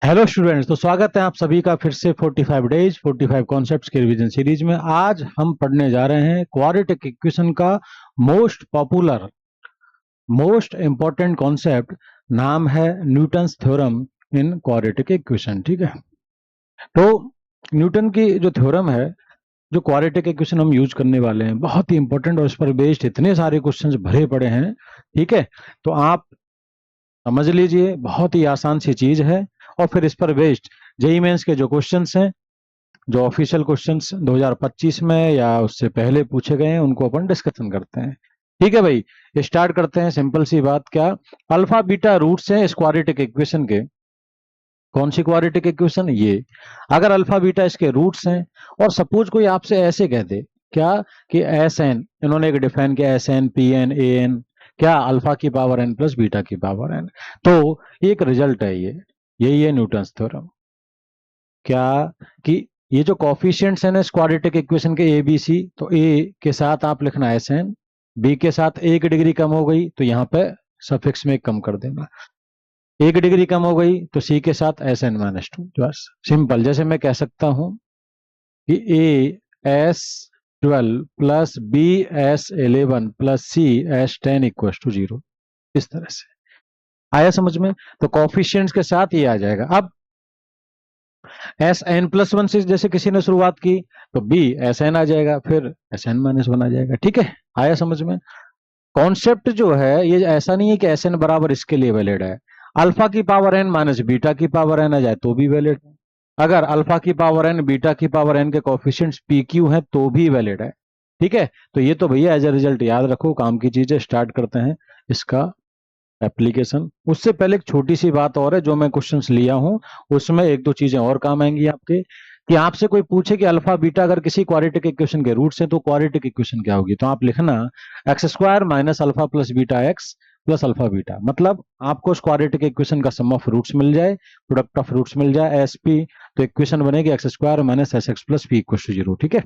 Hello students, तो स्वागत है आप सभी का फिर से 45 डेज 45 कॉन्सेप्ट्स के रिवीजन सीरीज में। आज हम पढ़ने जा रहे हैं क्वाड्रेटिक इक्वेशन का most popular most important concept. नाम है Newton's theorem in quadratic equation. ठीक है, तो न्यूटन की जो थ्योरम है, जो क्वाड्रेटिक इक्वेशन हम यूज करने वाले हैं, बहुत ही इंपॉर्टेंट और इस पर बेस्ड इतने सारे क्वेश्चंस भरे पड़े हैं। ठीक है, तो आप समझ लीजिए, बहुत ही आसान सी चीज है। और फिर इस पर बेस्ड जेई मेंस के जो क्वेश्चंस हैं, जो ऑफिशियल क्वेश्चंस 2025 में या उससे पहले पूछे गए हैं, उनको अपन डिस्कशन करते हैं। ठीक है भाई, स्टार्ट करते हैं। सिंपल सी बात, क्या अल्फा बीटा रूट्स हैं इस क्वाड्रेटिक इक्वेशन के? कौन सी क्वाड्रेटिक इक्वेशन? ये। अगर अल्फा बीटा इसके रूट्स हैं और सपोज कोई आपसे ऐसे कह दे, क्या कि एस एन, इन्होंने एक डिफाइन किया, S N P N A N, क्या अल्फा की पावर एन प्लस बीटा की पावर एन, तो एक रिजल्ट है ये, यही है न्यूटन्स थ्योरम। क्या कि ये जो कॉफिशिएंट्स हैं ना इस क्वाड्रेटिक इक्वेशन के ए बी सी, तो ए के साथ आप लिखना एस एन, बी के साथ एक डिग्री कम हो गई तो यहाँ पे सफिक्स में कम कर देना, एक डिग्री कम हो गई तो सी के साथ एस एन माइनस टू। बस सिंपल। जैसे मैं कह सकता हूं कि A S 12 plus B S 11 plus C S 10 equal to 0। इस तरह से आया समझ में? तो कॉफिशिएंट्स के साथ ये आ जाएगा। अब एस एन प्लस वन से जैसे किसी ने शुरुआत की, तो बी एस एन आ जाएगा, फिर एस एन माइनस वन आ जाएगा। ठीक है, आया समझ में? कॉन्सेप्ट जो है ये ऐसा नहीं है कि एस एन बराबर इसके लिए वैलिड है। अल्फा की पावर एन माइनस बीटा की पावर एन आ जाए तो भी वैलिड है। अगर अल्फा की पावर एन बीटा की पावर एन के कोफिशिएंट्स पी क्यू है तो भी वैलिड है। ठीक है, तो ये तो भैया एज ए रिजल्ट याद रखो, काम की चीजें। स्टार्ट करते हैं इसका एप्लीकेशन। उससे पहले एक छोटी सी बात और है, जो मैं क्वेश्चंस लिया हूं उसमें एक दो चीजें और काम आएंगी आपके। कि आपसे कोई पूछे कि अल्फा बीटा अगर किसी क्वाड्रेटिक इक्वेशन के रूट्स हैं तो क्वाड्रेटिक इक्वेशन क्या होगी, तो आप लिखना x square minus alpha plus beta x plus alpha beta. मतलब आपको उस क्वाड्रेटिक इक्वेशन का सम ऑफ रूट्स मिल जाए, प्रोडक्ट ऑफ रूट्स मिल जाए, एस पी, तो इक्वेशन बनेगी X square minus S X plus P equal to 0। ठीक है,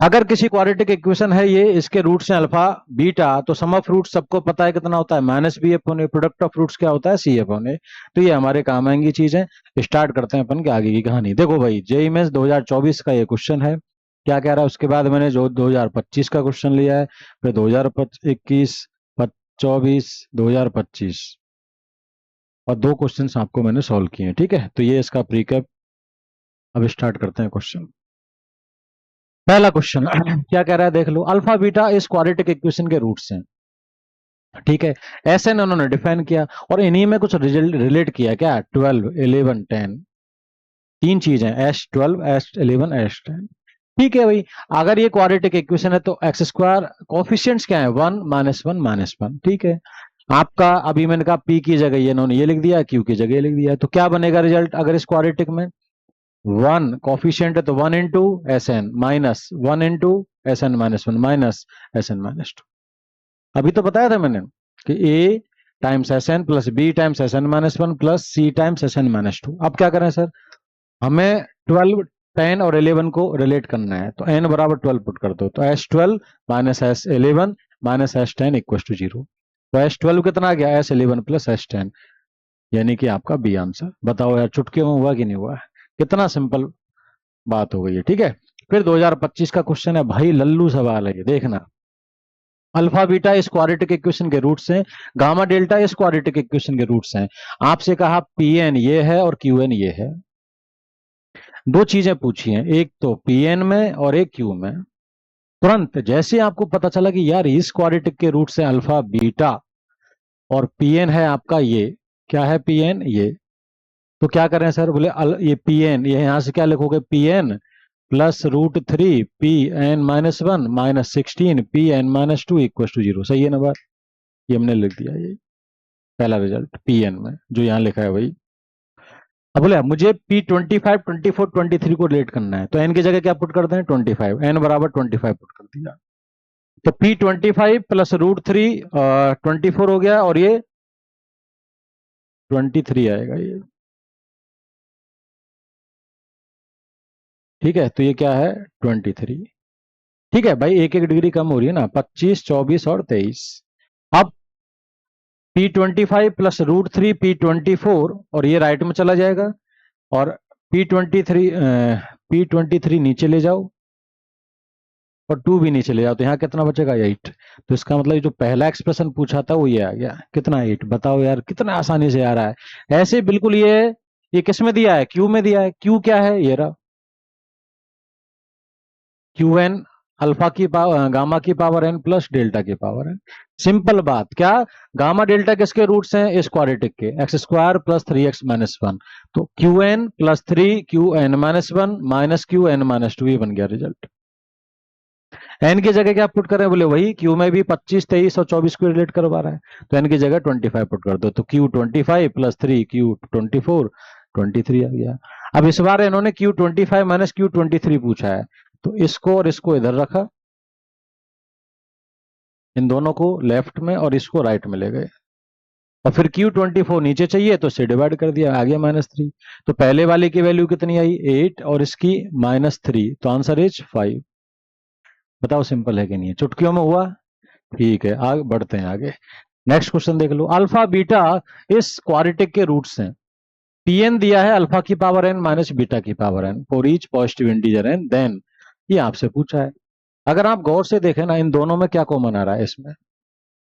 अगर किसी क्वाड्रेटिक इक्वेशन है ये, इसके रूट्स हैं अल्फा बीटा, तो सम ऑफ रूट्स सबको पता है कितना होता है, minus B upon A. Product of roots क्या होता है, सी अपॉन ए। तो ये हमारे काम आएंगी चीजें। स्टार्ट करते हैं अपन के आगे की कहानी। देखो भाई, जेई मेंस 2024 का ये क्वेश्चन है। क्या कह रहा है, उसके बाद मैंने जो 2025 का क्वेश्चन लिया है, फिर 2021, 24, 2025, और दो क्वेश्चन आपको मैंने सॉल्व किए हैं। ठीक है, तो ये इसका प्रीकैप। अब स्टार्ट करते हैं क्वेश्चन। पहला क्वेश्चन क्या कह रहा है, देख लो। अल्फा बीटा इस क्वाड्रेटिक इक्वेशन के रूट्स हैं। ठीक है, ऐसे उन्होंने डिफाइन किया और इन्हीं में कुछ रिजल्ट रिलेट किया। क्या? 12 11 10, तीन चीजें, एस 12 एस 11 एस 10। ठीक है भाई, अगर ये क्वाड्रेटिक इक्वेशन है तो एक्स स्क्वायर कॉफिशिएंट्स क्या है, 1 माइनस 1 माइनस 1। ठीक है, आपका अभी मैंने कहा पी की जगह ये इन्होंने ये लिख दिया, क्यू की जगह ये लिख दिया, तो क्या बनेगा रिजल्ट अगर इस क्वाड्रेटिक में? 1 कॉफिशिएंट है तो 1 into S N minus 1 into S N minus 1 minus S N minus 2। अभी तो बताया था मैंने कि A times S N plus B times S N minus 1 plus C times S N minus 2। अब क्या करें सर, हमें 12 10 और 11 को रिलेट करना है, तो n बराबर 12 पुट कर दो, तो S 12 minus S 11 minus S 10 equal to 0। तो एस 12 कितना आ गया, एस 11 प्लस एस 10, यानी कि आपका बी आंसर। बताओ यार, चुटकी में हुआ कि नहीं हुआ? कितना सिंपल बात हो गई है। ठीक है, फिर 2025 का क्वेश्चन है भाई, लल्लू सवाल है ये, देखना। अल्फा बीटा इस क्वाड्रेटिक इक्वेशन के रूट्स हैं, गामा डेल्टा इस क्वाड्रेटिक इक्वेशन के रूट्स हैं। आपसे कहा पी एन ये है और क्यू एन ये है। दो चीजें पूछी हैं, एक तो पी एन में और एक क्यू में। तुरंत जैसे आपको पता चला कि यार इस क्वाड्रेटिक के रूट्स हैं अल्फा बीटा और पी एन है आपका ये, क्या है पी एन ये, तो क्या करें सर? बोले ये पी एन, ये यहां से क्या लिखोगे, P N plus root 3 P N minus 1 minus 16 P N minus 2 equal to 0। सही है ना बात? ये हमने लिख दिया, ये पहला रिजल्ट पी एन में जो यहाँ लिखा है वही। अब बोले मुझे पी 25 24 23 को रिलेट करना है, तो एन की जगह क्या पुट करते हैं, 25, एन बराबर 25 पुट कर दिया, तो पी 25 प्लस रूट 3 24 हो गया, और ये 23 आएगा ये। ठीक है, तो ये क्या है, 23। ठीक है भाई, एक एक डिग्री कम हो रही है ना, 25 24 और 23। अब P25 प्लस √3 P24 और ये राइट में चला जाएगा और P23 नीचे ले जाओ और 2 भी नीचे ले जाओ तो यहाँ कितना बचेगा 8। तो इसका मतलब जो पहला एक्सप्रेशन पूछा था वो ये आ गया। कितना 8? बताओ यार कितना आसानी से आ रहा है। ऐसे बिल्कुल ये किस में दिया है? क्यू में दिया है। क्यू क्या है? ये रहा क्यू एन अल्फा की पावर गामा की पावर एन प्लस डेल्टा की पावर एन। सिंपल बात। क्या गामा डेल्टा किसके रूट्स हैं? इस क्वाड्रेटिक के x square plus 3x minus 1। तो Q N plus 3 Q N minus 1 minus Q N minus 2 ये बन गया रिजल्ट। एन की जगह क्या पुट कर रहे हैं? बोले वही क्यू में भी 25 23 और 24 को रिलेट करवा रहा है तो एन की जगह 25 पुट कर दो तो क्यू 25 प्लस 3 क्यू 24 23 आ गया। अब इस बार इन्होंने क्यू 25 माइनस क्यू 23 पूछा है तो इसको और इसको इधर रखा, इन दोनों को लेफ्ट में और इसको राइट में ले गए और फिर Q24 नीचे चाहिए तो इससे डिवाइड कर दिया, आ गया -3। तो पहले वाले की वैल्यू कितनी आई? 8 और इसकी -3 तो आंसर इज 5। बताओ सिंपल है कि नहीं है? चुटकियों में हुआ। ठीक है, आगे बढ़ते हैं आगे। नेक्स्ट क्वेश्चन देख लो। अल्फा बीटा इस क्वाड्रेटिक के रूट्स हैं। Pn दिया है अल्फा की पावर n माइनस बीटा की power n for each positive integer n then, ये आपसे पूछा है। अगर आप गौर से देखें ना इन दोनों में क्या कॉमन आ रहा है? इसमें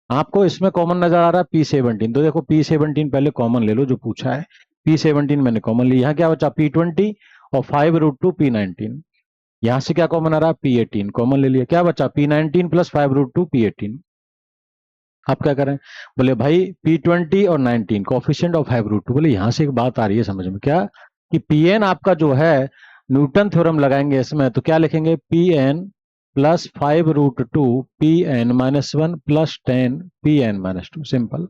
आपको इसमें कॉमन नजर आ रहा है P17। तो देखो P17 पहले कॉमन ले लो जो पूछा है। P17 मैंने कॉमन लिया। यहाँ क्या बचा? P20 और 5√2 P19। यहां से क्या कॉमन आ रहा है? P18 कॉमन ले लिया। क्या बचा? P19 plus 5√2 P18। आप क्या करें? बोले भाई P20 और 19 कोफिशिएंट ऑफ 5√2। बोले यहां से एक बात आ रही है समझ में क्या कि Pn आपका जो है न्यूटन थ्योरम लगाएंगे इसमें तो क्या लिखेंगे? Pn plus 5√2 Pn minus 1 plus 10 Pn minus 2। Simple.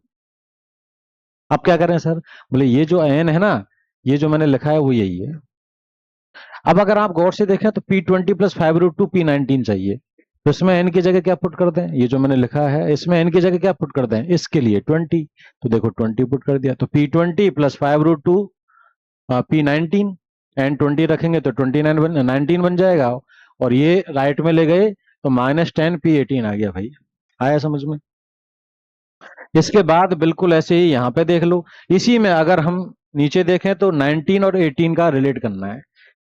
अब क्या करें सर? बोले ये जो n है ना, ये जो मैंने लिखा है वो यही है। अब अगर आप गौर से देखें तो P20 प्लस 5√2 P19 चाहिए तो इसमें n की जगह क्या पुट कर दें? ये जो मैंने लिखा है इसमें n की जगह क्या पुट कर दें? इसके लिए 20। तो देखो 20 पुट कर दिया तो P20 प्लस 5√2 P19 एंड 20 रखेंगे तो 19 बन जाएगा और ये राइट में ले गए तो -10 P18 आ गया। भाई आया समझ में? इसके बाद बिल्कुल ऐसे ही यहाँ पे देख लो। इसी में अगर हम नीचे देखें तो 19 और 18 का रिलेट करना है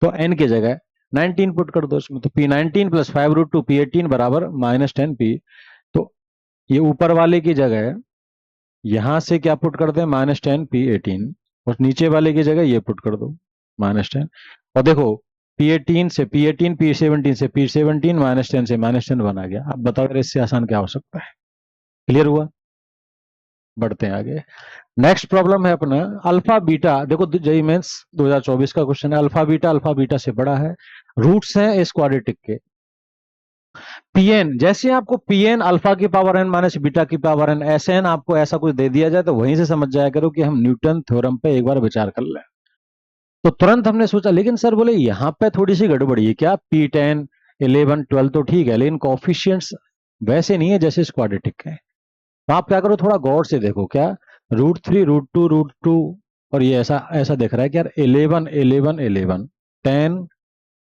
तो n की जगह 19 पुट कर दो इसमें तो P19 प्लस 5√2 P18 बराबर -10 P। तो ये ऊपर वाले की जगह यहां से क्या पुट कर दें? -10 P18 और नीचे वाले की जगह ये पुट कर दो -10। और देखो P18 से P18 P17 से P17 -10 से -10 बना गया। अब बताओ यार इससे आसान क्या हो सकता है? क्लियर हुआ? बढ़ते हैं आगे। नेक्स्ट प्रॉब्लम है अपना अल्फा बीटा। देखो जेईई मेंस 2024 का क्वेश्चन है। अल्फा बीटा से बड़ा है, रूट्स हैं इस क्वाड्रेटिक के। Pn जैसे आपको Pn अल्फा की पावर n माइनस बीटा की पावर n ऐसे n आपको ऐसा कुछ दे दिया जाए तो वहीं से समझ जाया करो कि हम न्यूटन थ्योरम पे एक बार विचार कर लें। तो तुरंत हमने सोचा लेकिन सर बोले यहाँ पे थोड़ी सी गड़बड़ी है। क्या P10 11 12 तो ठीक है लेकिन कोफिशिएंट्स वैसे नहीं है जैसे इस क्वाड्रेटिक के। तो आप क्या करो थोड़ा गौर से देखो। क्या √3 √2 और ये ऐसा ऐसा दिख रहा है कि यार 11 11 11 10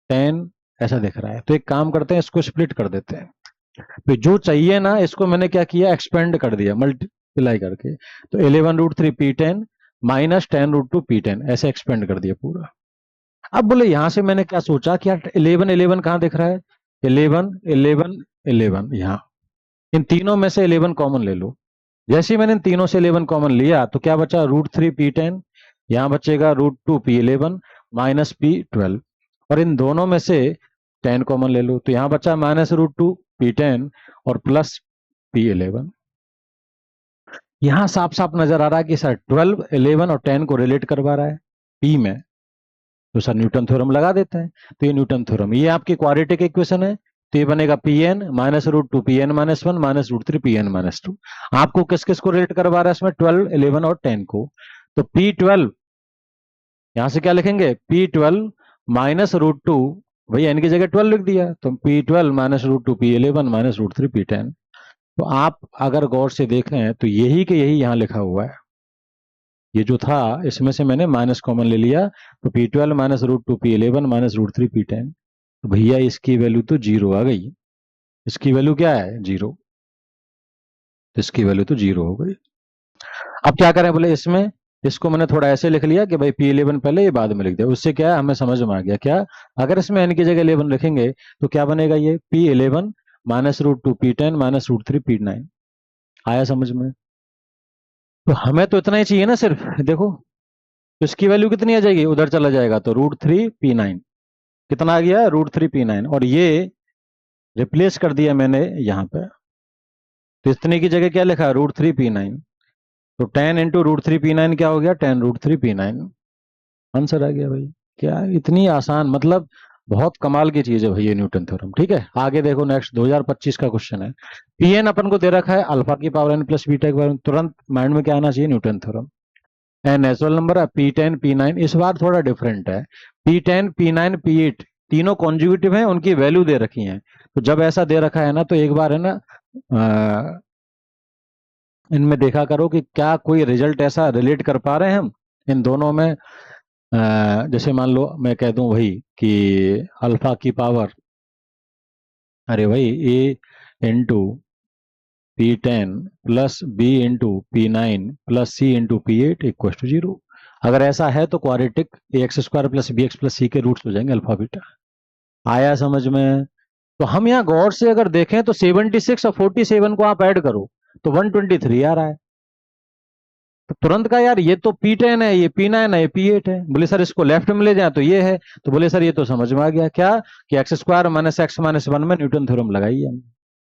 10 ऐसा दिख रहा है। तो एक काम करते हैं इसको स्प्लिट कर देते हैं। तो जो चाहिए ना इसको मैंने क्या किया? एक्सपेंड कर दिया मल्टीप्लाई करके। तो 11√3 P10 माइनस 10√2 P10 ऐसे एक्सपेंड कर दिया पूरा। अब बोले यहां से मैंने क्या सोचा कि यार 11 11 कहां दिख रहा है? 11 11 11 यहाँ इन तीनों में से 11 कॉमन ले लो। जैसे ही मैंने इन तीनों से 11 कॉमन लिया तो क्या बचा? √3 P10 यहाँ बचेगा √2 P11 माइनस P12 और इन दोनों में से 10 कॉमन ले लो तो यहाँ बचा -√2 P10 और प्लस P11। यहां साफ साफ नजर आ रहा है कि सर 12 11 और 10 को रिलेट करवा रहा है P में। तो सर न्यूटन थ्योरम लगा देते हैं। तो ये न्यूटन थ्योरम ये आपकी क्वाड्रेटिक इक्वेशन है। तो ये बनेगा Pn -√2 Pn minus 1 minus √3 Pn minus 2। आपको किस किस को रिलेट करवा रहा है इसमें? 12 11 और 10 को। तो P12 यहां से क्या लिखेंगे? P12 माइनस √2 भाई n की जगह 12 लिख दिया तो P12 minus √2 P11 minus √3 P10। तो आप अगर गौर से देखें तो यही के यही यहां लिखा हुआ है। ये जो था इसमें से मैंने माइनस कॉमन ले लिया तो P12 minus √2 P11 minus √3 P10। तो भैया इसकी वैल्यू तो 0 आ गई। इसकी वैल्यू क्या है? 0। तो इसकी वैल्यू तो 0 हो गई। अब क्या करें बोले, इसमें इसको मैंने थोड़ा ऐसे लिख लिया कि भाई P11 पहले, ये बाद में लिख दिया। उससे क्या है, हमें समझ में आ गया क्या, अगर इसमें n की जगह 11 लिखेंगे तो क्या बनेगा, ये P11 -√2 P10 -√3 P9। आया समझ में? तो हमें तो इतना ही चाहिए ना सिर्फ, देखो तो इसकी वैल्यू कितनी आ जाएगी, उधर चला जाएगा तो √3 P9। कितना आ गया, √3 P9, और ये रिप्लेस कर दिया मैंने यहाँ पे, तो इतने की जगह क्या लिखा, √3 P9। तो 10 × √3 P9 क्या हो गया, 10 √3 P9। आंसर आ गया भाई। क्या इतनी आसान, मतलब बहुत कमाल की चीज है भाई ये न्यूटन थ्योरम। ठीक है, आगे देखो नेक्स्ट 2025 का क्वेश्चन है। Pn अपन को दे रखा है अल्फा की पावर n प्लस बीटा के बारे में, तुरंत माइंड में क्या आना चाहिए, Newton theorem. N natural number है, P10 P9, इस बार थोड़ा डिफरेंट है। P10 P9 P8 तीनों कॉन्जुगेटिव हैं, उनकी वैल्यू दे रखी है। तो जब ऐसा दे रखा है ना, तो एक बार है ना इनमें देखा करो कि क्या कोई रिजल्ट ऐसा रिलेट कर पा रहे हैं हम इन दोनों में। जैसे मान लो मैं कह दूं वही कि अल्फा की पावर, अरे भाई A × P10 plus B × P9 plus C × P8 equal to 0। अगर ऐसा है तो quadratic AX² plus BX plus C के रूट्स हो जाएंगे अल्फा बीटा। आया समझ में? तो हम यहाँ गौर से अगर देखें तो 76 और 47 को आप ऐड करो तो 123 आ रहा है। तो तुरंत का यार ये तो P10 है, ये P9 है, ये P8 है। बोले सर इसको लेफ्ट में ले जाए तो ये है। तो बोले सर ये तो समझ में आ गया क्या, कि x² - x - 1 में न्यूटन थ्योरम लगाई है,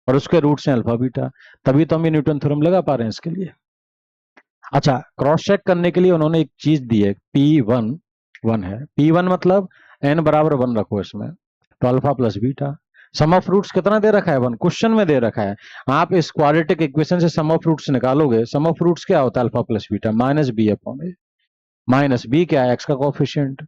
और उसके रूट्स हैं अल्फा बीटा। तभी तो हम ये न्यूटन थ्योरम लगा पा रहे हैं इसके लिए। अच्छा, क्रॉस चेक करने के लिए उन्होंने एक चीज दी है, P1 1 है। P1 मतलब n बराबर 1 रखो इसमें, तो alpha plus beta. Sum of roots कितना दे रखा है, 1, क्वेश्चन में दे रखा है। आप इस क्वाड्रेटिक इक्वेशन से सम ऑफ रूट्स निकालोगे, सम ऑफ रूट्स क्या होता है, alpha plus beta minus B upon A. Minus B क्या है, एक्स का कोफिशिएंट,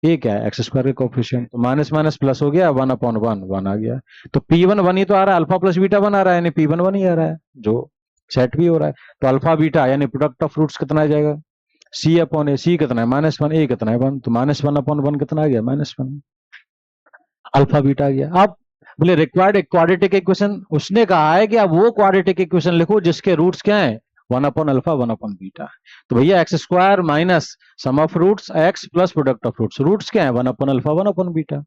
ए क्या है, x² का कोफिशिएंट। तो माइनस माइनस प्लस हो गया, 1/1 1 आ गया। तो P1 1 ही तो आ रहा है, अल्फा प्लस बीटा 1 आ रहा है, यानी P1 1 ही आ रहा है, जो सेट भी हो रहा है। तो अल्फा बीटा यानी प्रोडक्ट ऑफ रूट्स कितना आ जाएगा, C/A। C कितना है, -1, A कितना है 1, तो -1/1 कितना आ गया, -1। अल्फा बीटा आ गया। अब बोले रिक्वायर्ड क्वाड्रेटिक इक्वेशन, उसने कहा है कि आप वो क्वाड्रेटिक इक्वेशन लिखो जिसके रूट्स क्या है, 1/अल्फा 1/बीटा। तो भैया x² minus sum of roots x plus product of roots, roots क्या है, 1/अल्फा 1/बीटा।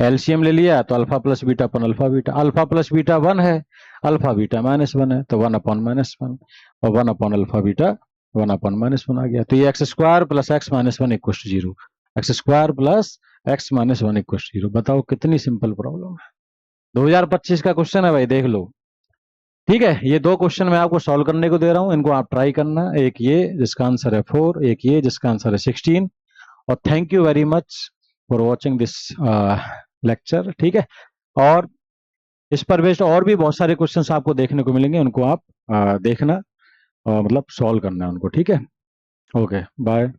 एलसीएम ले लिया तो alpha plus beta upon alpha beta, alpha plus beta 1 है, अल्फा बीटा -1 है, तो 1/-1, और 1/अल्फा बीटा 1/-1 आ गया। तो ये x² plus x - 1 equal to 0, x² plus x - 1 equal to 0। बताओ कितनी सिंपल प्रॉब्लम है। 2025 का क्वेश्चन है भाई, देख लो। ठीक है, ये दो क्वेश्चन मैं आपको सॉल्व करने को दे रहा हूं, इनको आप ट्राई करना। एक ये जिसका आंसर है 4, एक ये जिसका आंसर है 16। और thank you very much for watching this lecture. ठीक है, और इस पर बेस्ड और भी बहुत सारे क्वेश्चंस आपको देखने को मिलेंगे, उनको आप देखना और मतलब सॉल्व करना है उनको। ठीक है, ओके बाय।